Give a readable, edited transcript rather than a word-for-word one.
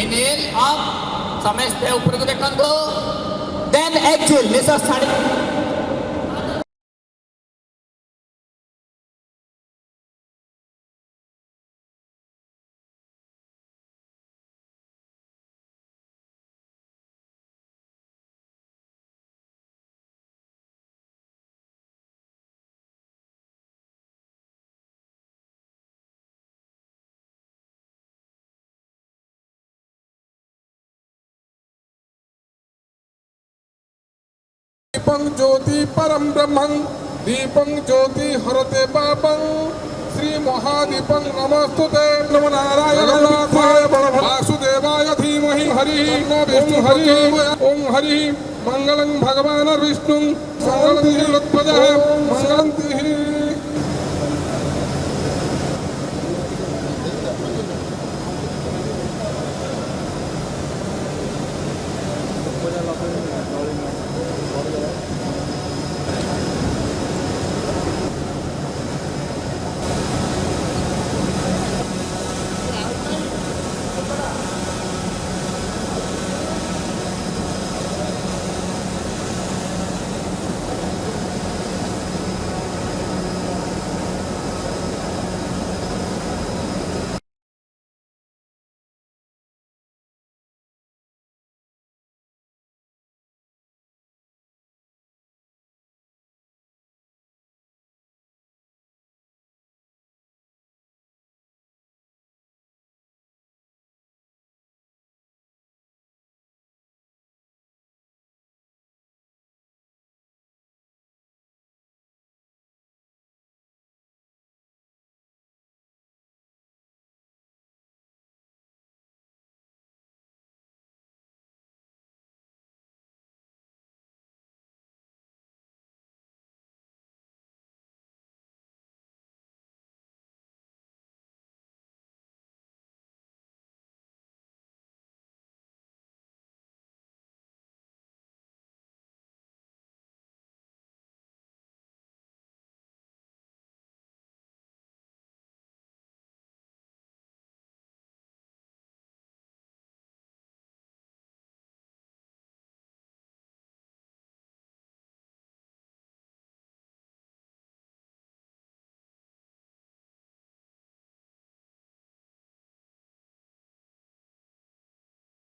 Inhale up, ସମସ୍ତେ ଉପରକୁ ଦେଖନ୍ତୁ, then exhale, ନିଶ୍ୱାସ ଛାଡ଼ି दीपं ज्योति परम ब्रह्मं दीपं ज्योति हरते पापं श्री महादीपं नमस्तुते नमो नारायणाय वासुदेवाय धीमहि हरि विष्णु हरि ओम हरि मंगलं भगवान् विष्णु मंगलं ध्वजः मंगलं